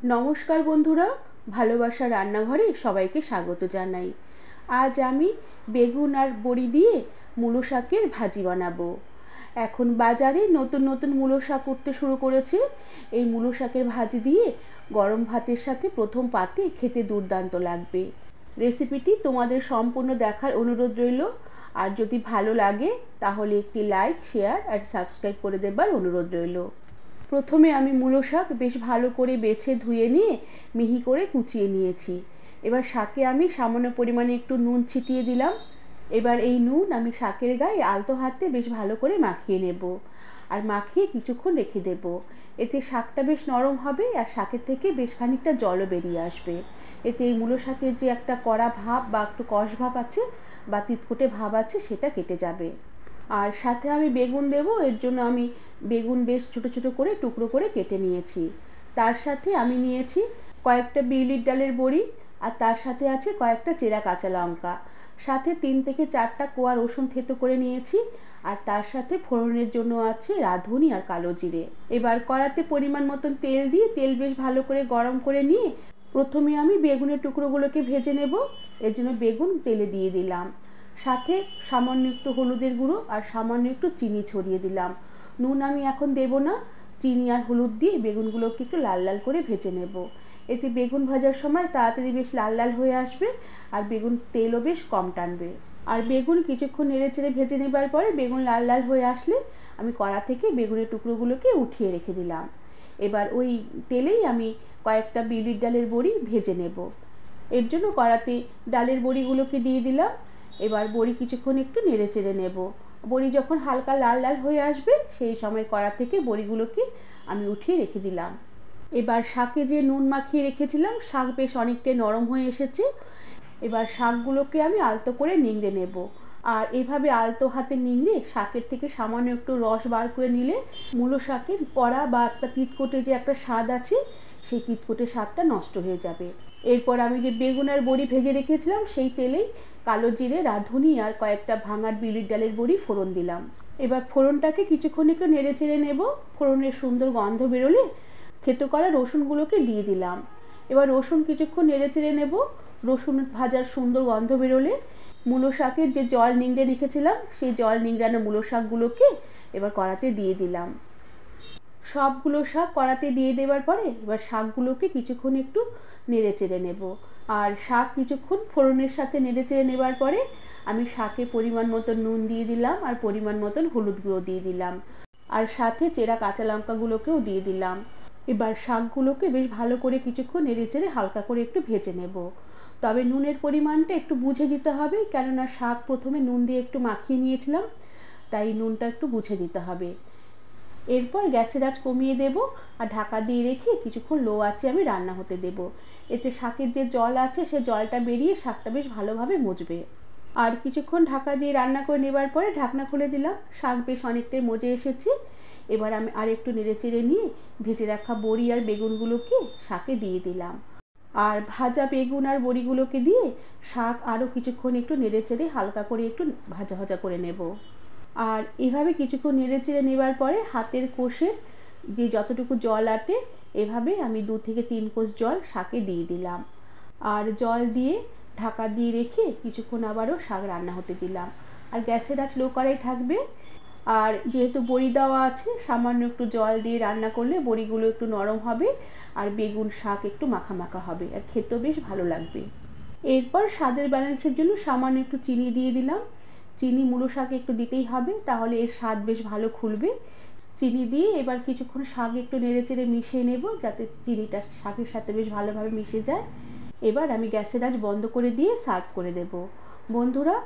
নমস্কার বন্ধুরা, ভালোবাসা রান্নাঘরে সবাইকে স্বাগত জানাই। আজ আমি বেগুন আর বড়ি দিয়ে মূলো শাকের ভাজি বানাবো। এখন বাজারে নতুন নতুন মূলো শাক উঠতে শুরু করেছে। এই মূলো শাকের ভাজি দিয়ে গরম ভাতের সাথে প্রথম পাতে খেতে দুর্দান্ত লাগবে। রেসিপিটি তোমাদের সম্পূর্ণ দেখার অনুরোধ রইল। আর যদি ভালো লাগে তাহলে একটি লাইক, শেয়ার আর সাবস্ক্রাইব করে দেবার অনুরোধ রইল। প্রথমে আমি মূলো শাক বেশ ভালো করে বেছে ধুয়ে নিয়ে মিহি করে কুচিয়ে নিয়েছি। এবার শাকে আমি সামান্য পরিমাণে একটু নুন ছিটিয়ে দিলাম। এবার এই নুন আমি শাকের গায়ে আলতো হাতে বেশ ভালো করে মাখিয়ে নেব, আর মাখিয়ে কিছুক্ষণ রেখে দেব। এতে শাকটা বেশ নরম হবে আর শাকের থেকে বেশ খানিকটা জলও বেরিয়ে আসবে। এতে এই মূলো শাকের যে একটা কড়া ভাব বা একটু কষ ভাব আছে বা তিতকুটে ভাব আছে সেটা কেটে যাবে। আর সাথে আমি বেগুন দেব, এর জন্য আমি বেগুন বেশ ছোটো ছোটো করে টুকরো করে কেটে নিয়েছি। তার সাথে আমি নিয়েছি কয়েকটা বিউলির ডালের বড়ি, আর তার সাথে আছে কয়েকটা চেরা কাঁচা লঙ্কা, সাথে 3 থেকে 4টা কোয়া রসুন থেতো করে নিয়েছি। আর তার সাথে ফোড়নের জন্য আছে রাঁধুনি আর কালো জিরে। এবার কড়াতে পরিমাণ মতন তেল দিয়ে তেল বেশ ভালো করে গরম করে নিয়ে প্রথমে আমি বেগুনের টুকরোগুলোকে ভেজে নেব। এর জন্য বেগুন তেলে দিয়ে দিলাম, সাথে সামান্য একটু হলুদের গুঁড়ো আর সামান্য একটু চিনি ছড়িয়ে দিলাম। নুন আমি এখন দেব না। চিনি আর হলুদ দিয়ে বেগুনগুলোকে একটু লাল লাল করে ভেজে নেব। এতে বেগুন ভাজার সময় তাড়াতাড়ি বেশ লাল লাল হয়ে আসবে, আর বেগুন তেলও বেশ কম টানবে। আর বেগুন কিছুক্ষণ নেড়ে চেড়ে ভেজে নেবার পরে বেগুন লাল লাল হয়ে আসলে আমি কড়া থেকে বেগুনের টুকরোগুলোকে উঠিয়ে রেখে দিলাম। এবার ওই তেলেই আমি কয়েকটা বিউলির ডালের বড়ি ভেজে নেব। এর জন্য কড়াতে ডালের বড়িগুলোকে দিয়ে দিলাম। এবার বড়ি কিছুক্ষণ একটু নেড়ে চেড়ে নেব। বড়ি যখন হালকা লাল লাল হয়ে আসবে সেই সময় কড়া থেকে বড়িগুলোকে আমি উঠিয়ে রেখে দিলাম। এবার শাকে যে নুন মাখিয়ে রেখেছিলাম, শাক বেশ অনেকটাই নরম হয়ে এসেছে। এবার শাকগুলোকে আমি আলতো করে নিংড়ে নেব। আর এভাবে আলতো হাতে নিংড়ে শাকের থেকে সামান্য একটু রস বার করে নিলে মূলো শাকের কড়া বা একটা তিতকুটে যে একটা স্বাদ আছে সেই তিতকুটে স্বাদটা নষ্ট হয়ে যাবে। এরপর আমি যে বেগুন আর বড়ি ভেজে রেখেছিলাম সেই তেলেই কালো জিরে, রাঁধুনি আর কয়েকটা ভাঙা বিউলির ডালের বড়ি ফোড়ন দিলাম। এবার ফোড়নটাকে কিছুক্ষণ একটু নেড়ে চেড়ে নেব। ফোড়নের সুন্দর গন্ধ বেরোলে থেতো করা রসুনগুলোকে দিয়ে দিলাম। এবার রসুন কিছুক্ষণ নেড়ে চেড়ে নেব। রসুন ভাজার সুন্দর গন্ধ বেরোলে মূলো শাকের যে জল নিংড়ে রেখেছিলাম সেই জল নিংড়ানো মূলো শাকগুলোকে এবার কড়াতে দিয়ে দিলাম। সবগুলো শাক কড়াতে দিয়ে দেওয়ার পরে এবার শাকগুলোকে কিছুক্ষণ একটু নেড়ে চেড়ে নেব। আর শাক কিছুক্ষণ ফোড়নের সাথে নেড়ে চেড়ে নেবার পরে আমি শাকে পরিমাণ মতন নুন দিয়ে দিলাম আর পরিমাণ মতন হলুদ গুঁড়ো দিয়ে দিলাম, আর সাথে চেরা কাঁচা লঙ্কাগুলোকেও দিয়ে দিলাম। এবার শাকগুলোকে বেশ ভালো করে কিছুক্ষণ নেড়ে চেড়ে হালকা করে একটু ভেজে নেব। তবে নুনের পরিমাণটা একটু বুঝে দিতে হবে, কেননা শাক প্রথমে নুন দিয়ে একটু মাখিয়ে নিয়েছিলাম, তাই নুনটা একটু বুঝে দিতে হবে। এরপর গ্যাসের আঁচ কমিয়ে দেব আর ঢাকা দিয়ে রেখে কিছুক্ষণ লো আঁচে আমি রান্না হতে দেব। এতে শাকের যে জল আছে সে জলটা বেরিয়ে শাকটা বেশ ভালোভাবে মজবে। আর কিছুক্ষণ ঢাকা দিয়ে রান্না করে নেবার পরে ঢাকনা খুলে দিলাম। শাক বেশ অনেকটাই মজে এসেছে। এবার আমি আর একটু নেড়ে চেড়ে নিয়ে ভেজে রাখা বড়ি আর বেগুনগুলোকে শাকে দিয়ে দিলাম। আর ভাজা বেগুন আর বড়িগুলোকে দিয়ে শাক আরও কিছুক্ষণ একটু নেড়ে চেড়ে হালকা করে একটু ভাজা ভাজা করে নেব। আর এভাবে কিছুক্ষণ নেড়ে চেড়ে নেবার পরে হাতের কোষে যে যতটুকু জল আটে এভাবে আমি 2 থেকে 3 কোষ জল শাকে দিয়ে দিলাম। আর জল দিয়ে ঢাকা দিয়ে রেখে কিছুক্ষণ আবারও শাক রান্না হতে দিলাম। আর গ্যাসের আঁচ লো করাই থাকবে। আর যেহেতু বড়ি দেওয়া আছে সামান্য একটু জল দিয়ে রান্না করলে বড়িগুলো একটু নরম হবে আর বেগুন শাক একটু মাখা মাখা হবে আর খেতেও বেশ ভালো লাগবে। এরপর স্বাদের ব্যালেন্সের জন্য সামান্য একটু চিনি দিয়ে দিলাম। চিনি মূলো শাকে একটু দিতেই হবে, তাহলে এর স্বাদ বেশ ভালো খুলবে। চিনি দিয়ে এবার কিছুক্ষণ শাক একটু নেড়ে চেড়ে মিশিয়ে নেব যাতে চিনিটা শাকের সাথে বেশ ভালোভাবে মিশে যায়। এবার আমি গ্যাসের আঁচ বন্ধ করে দিয়ে সার্ভ করে দেব। বন্ধুরা,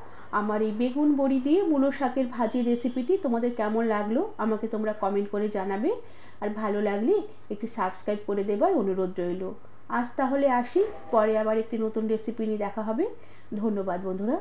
আমার এই বেগুন বড়ি দিয়ে মূলো শাকের ভাজির রেসিপিটি তোমাদের কেমন লাগলো আমাকে তোমরা কমেন্ট করে জানাবে। আর ভালো লাগলে একটি সাবস্ক্রাইব করে দেবার অনুরোধ রইল। আজ তাহলে আসি, পরে আবার একটি নতুন রেসিপি নিয়ে দেখা হবে। ধন্যবাদ বন্ধুরা।